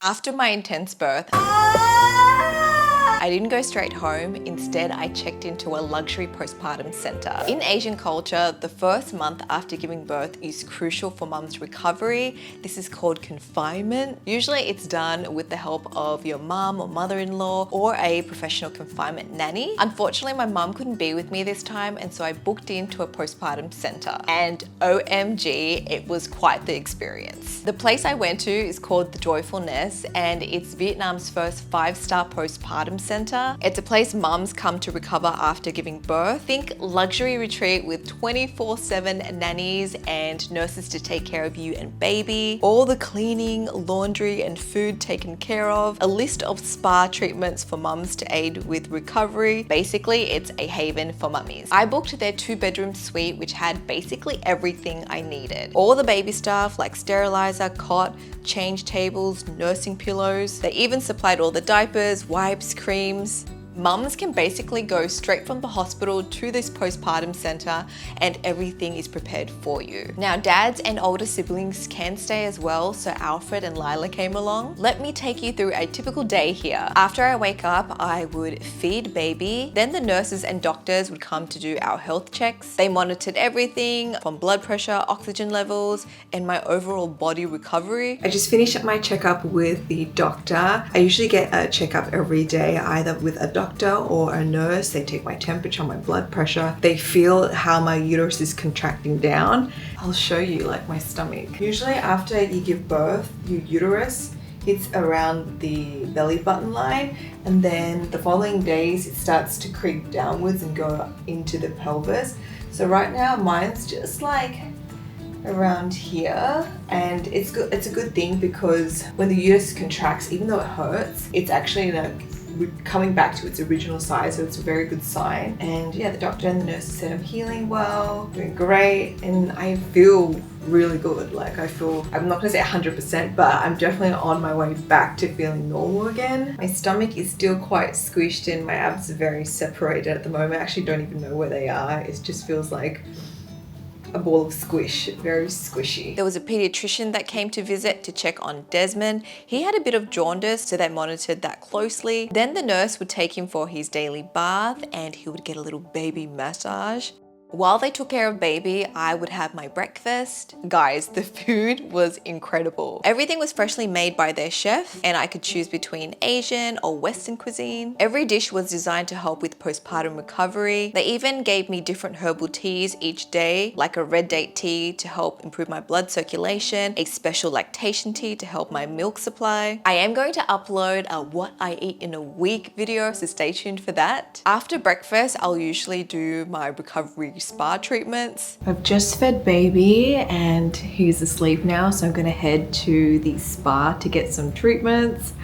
After my intense birth, I didn't go straight home. Instead, I checked into a luxury postpartum center. In Asian culture, the first month after giving birth is crucial for mum's recovery. This is called confinement. Usually it's done with the help of your mum or mother-in-law or a professional confinement nanny. Unfortunately, my mum couldn't be with me this time, and so I booked into a postpartum center. And OMG, it was quite the experience. The place I went to is called The Joyfulness, and it's Vietnam's first 5-star postpartum center. It's a place mums come to recover after giving birth. Think luxury retreat with 24/7 nannies and nurses to take care of you and baby. All the cleaning, laundry and food taken care of. A list of spa treatments for mums to aid with recovery. Basically, it's a haven for mummies. I booked their 2-bedroom suite, which had basically everything I needed. All the baby stuff like sterilizer, cot, change tables, nursing pillows. They even supplied all the diapers, wipes, creams. Mums can basically go straight from the hospital to this postpartum center and everything is prepared for you. Now, dads and older siblings can stay as well, so Alfred and Lila came along. Let me take you through a typical day here. After I wake up, I would feed baby. Then the nurses and doctors would come to do our health checks. They monitored everything from blood pressure, oxygen levels, and my overall body recovery. I just finished my checkup with the doctor. I usually get a checkup every day, either with a doctor or a nurse. They take my temperature, my blood pressure. They feel how my uterus is contracting down. I'll show you like my stomach. Usually after you give birth, your uterus hits around the belly button line, and then the following days it starts to creep downwards and go into the pelvis. So right now mine's just like around here, and it's good. It's a good thing because when the uterus contracts, even though it hurts, it's actually coming back to its original size, so it's a very good sign. And yeah, the doctor and the nurses said I'm healing well, doing great, and I feel really good. Like I feel, I'm not gonna say 100%, but I'm definitely on my way back to feeling normal again. My stomach is still quite squished and my abs are very separated at the moment. I actually don't even know where they are. It just feels like a ball of squish, very squishy. There was a pediatrician that came to visit to check on Desmond. He had a bit of jaundice, so they monitored that closely. Then the nurse would take him for his daily bath and he would get a little baby massage. While they took care of baby, I would have my breakfast. Guys, the food was incredible. Everything was freshly made by their chef, and I could choose between Asian or Western cuisine. Every dish was designed to help with postpartum recovery. They even gave me different herbal teas each day, like a red date tea to help improve my blood circulation, a special lactation tea to help my milk supply. I am going to upload a what I eat in a week video, so stay tuned for that. After breakfast, I'll usually do my recovery spa treatments. I've just fed baby and he's asleep now, so I'm gonna head to the spa to get some treatments.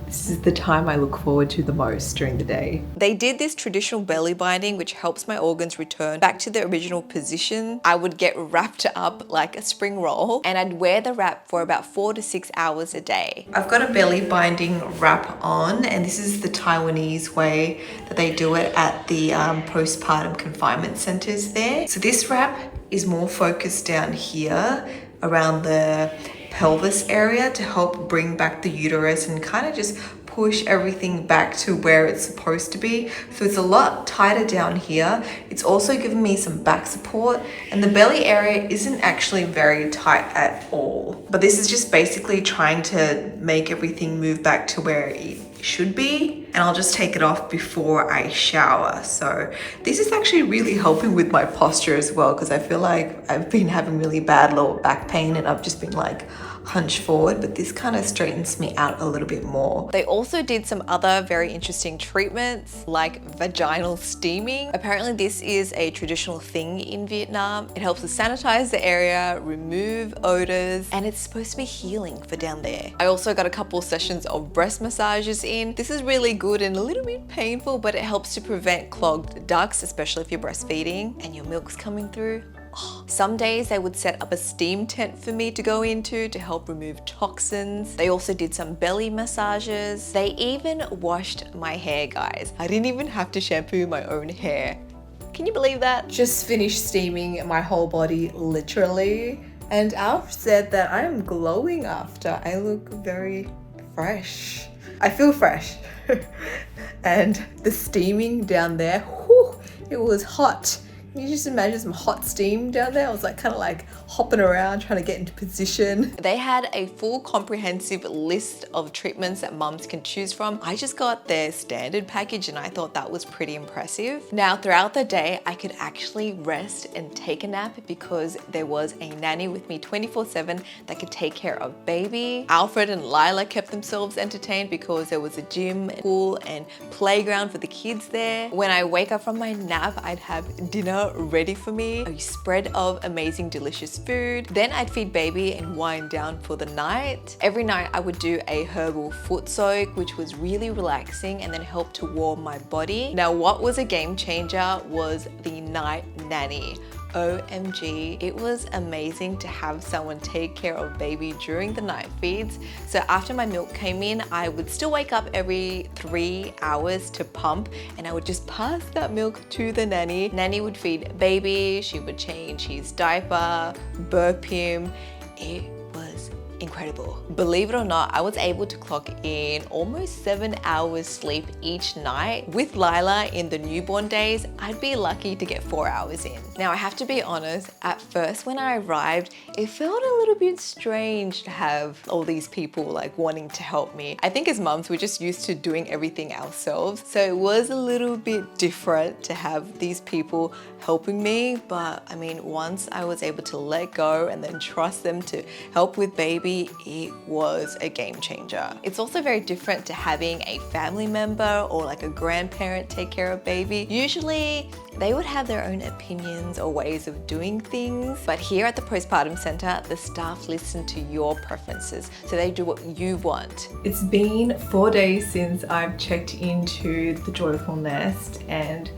This is the time I look forward to the most during the day. They did this traditional belly binding, which helps my organs return back to their original position. I would get wrapped up like a spring roll and I'd wear the wrap for about 4 to 6 hours a day. I've got a belly binding wrap on, and this is the Taiwanese way that they do it at the postpartum confinement centers there. So this wrap is more focused down here around the pelvis area to help bring back the uterus and kind of just push everything back to where it's supposed to be. So it's a lot tighter down here. It's also giving me some back support, and the belly area isn't actually very tight at all. But this is just basically trying to make everything move back to where it should be. And I'll just take it off before I shower. So this is actually really helping with my posture as well, because I feel like I've been having really bad lower back pain and I've just been like hunched forward, but this kind of straightens me out a little bit more. They also did some other very interesting treatments like vaginal steaming. Apparently this is a traditional thing in Vietnam. It helps to sanitize the area, remove odors, and it's supposed to be healing for down there. I also got a couple sessions of breast massages in. This is really good and a little bit painful, but it helps to prevent clogged ducts, especially if you're breastfeeding and your milk's coming through. Some days they would set up a steam tent for me to go into to help remove toxins. They also did some belly massages. They even washed my hair, guys. I didn't even have to shampoo my own hair. Can you believe that? Just finished steaming my whole body, literally. And Alf said that I am glowing after. I look very fresh. I feel fresh. And the steaming down there, whew, it was hot. Can you just imagine some hot steam down there? I was like kind of like hopping around trying to get into position. They had a full comprehensive list of treatments that mums can choose from. I just got their standard package and I thought that was pretty impressive. Now throughout the day, I could actually rest and take a nap because there was a nanny with me 24/7 that could take care of baby. Alfred and Lila kept themselves entertained because there was a gym, pool and playground for the kids there. When I wake up from my nap, I'd have dinner ready for me, a spread of amazing delicious food. Then I'd feed baby and wind down for the night. Every night I would do a herbal foot soak, which was really relaxing and then helped to warm my body. Now what was a game changer was the night nanny. OMG, it was amazing to have someone take care of baby during the night feeds. So after my milk came in, I would still wake up every 3 hours to pump and I would just pass that milk to the nanny. Nanny would feed baby, she would change his diaper, burp him. It was incredible. Believe it or not, I was able to clock in almost 7 hours sleep each night. With Lila in the newborn days, I'd be lucky to get 4 hours in. Now I have to be honest, at first when I arrived, it felt a little bit strange to have all these people like wanting to help me. I think as mums, we're just used to doing everything ourselves. So it was a little bit different to have these people helping me. But I mean, once I was able to let go and then trust them to help with baby, it was a game changer. It's also very different to having a family member or like a grandparent take care of baby. Usually they would have their own opinions or ways of doing things. But here at the Postpartum Center, the staff listen to your preferences. So they do what you want. It's been 4 days since I've checked into the Joyful Nest and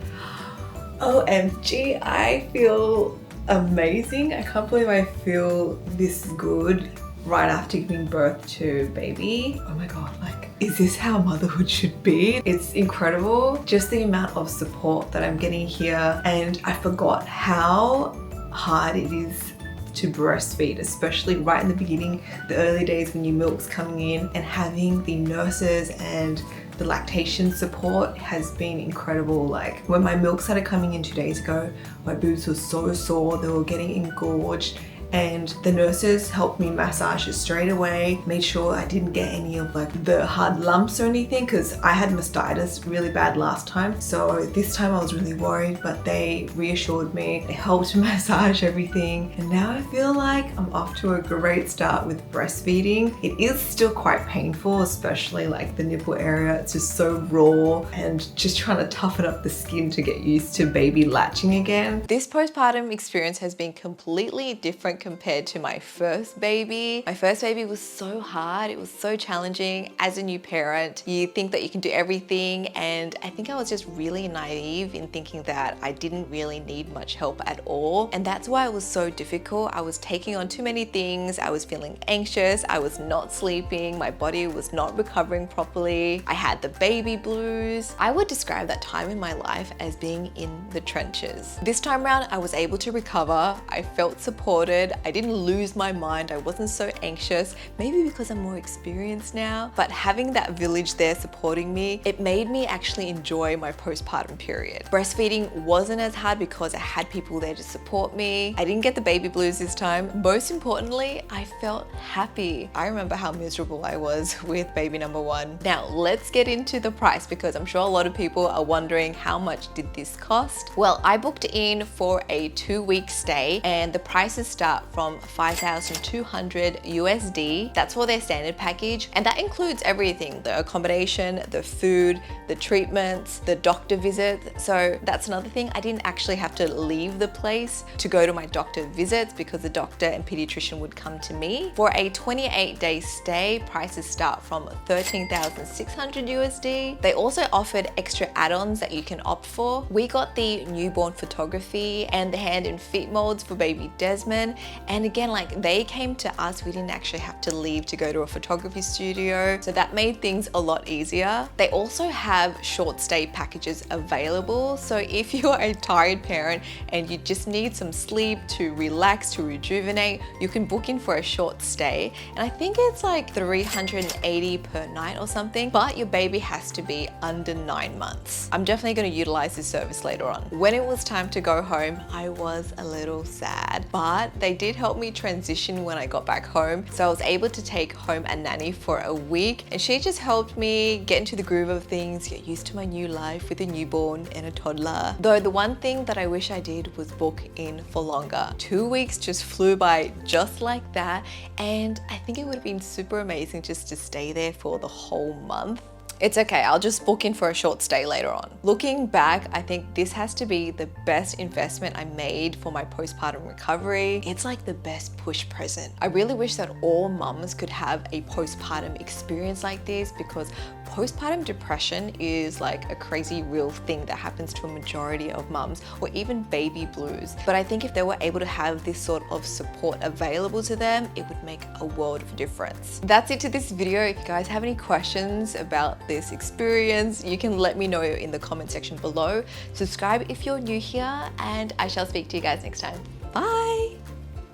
OMG, I feel amazing. I can't believe I feel this good right after giving birth to baby. Oh my God, like, is this how motherhood should be? It's incredible, just the amount of support that I'm getting here. And I forgot how hard it is to breastfeed, especially right in the beginning, the early days when your milk's coming in, and having the nurses and the lactation support has been incredible. Like when my milk started coming in 2 days ago, my boobs were so sore, they were getting engorged, and the nurses helped me massage it straight away, made sure I didn't get any of like the hard lumps or anything, because I had mastitis really bad last time. So this time I was really worried, but they reassured me, they helped massage everything, and now I feel like I'm off to a great start with breastfeeding. It is still quite painful, especially like the nipple area. It's just so raw and just trying to toughen up the skin to get used to baby latching again. This postpartum experience has been completely different compared to my first baby. My first baby was so hard, it was so challenging. As a new parent, you think that you can do everything, and I think I was just really naive in thinking that I didn't really need much help at all. And that's why it was so difficult. I was taking on too many things, I was feeling anxious, I was not sleeping, my body was not recovering properly, I had the baby blues. I would describe that time in my life as being in the trenches. This time around, I was able to recover, I felt supported, I didn't lose my mind, I wasn't so anxious, maybe because I'm more experienced now, but having that village there supporting me, it made me actually enjoy my postpartum period. Breastfeeding wasn't as hard because I had people there to support me. I didn't get the baby blues this time. Most importantly, I felt happy. I remember how miserable I was with baby number one. Now let's get into the price, because I'm sure a lot of people are wondering how much did this cost? Well, I booked in for a 2-week stay and the prices start from $5,200 USD. That's for their standard package, and that includes everything: the accommodation, the food, the treatments, the doctor visit. So that's another thing, I didn't actually have to leave the place to go to my doctor visits because the doctor and pediatrician would come to me. For a 28-day stay, prices start from $13,600 USD. They also offered extra add-ons that you can opt for. We got the newborn photography and the hand and feet molds for baby Desmond, And again, like they came to us, we didn't actually have to leave to go to a photography studio. So that made things a lot easier. They also have short stay packages available. So if you're a tired parent and you just need some sleep to relax, to rejuvenate, you can book in for a short stay. And I think it's like $380 per night or something, but your baby has to be under 9 months. I'm definitely going to utilize this service later on. When it was time to go home, I was a little sad, but they did help me transition when I got back home. So I was able to take home a nanny for a week, and she just helped me get into the groove of things, get used to my new life with a newborn and a toddler. Though the one thing that I wish I did was book in for longer. 2 weeks just flew by just like that, and I think it would have been super amazing just to stay there for the whole month. It's okay, I'll just book in for a short stay later on. Looking back, I think this has to be the best investment I made for my postpartum recovery. It's like the best push present. I really wish that all mums could have a postpartum experience like this, because postpartum depression is like a crazy real thing that happens to a majority of mums, or even baby blues. But I think if they were able to have this sort of support available to them, it would make a world of difference. That's it to this video. If you guys have any questions about this experience, you can let me know in the comment section below. Subscribe if you're new here, and I shall speak to you guys next time. Bye!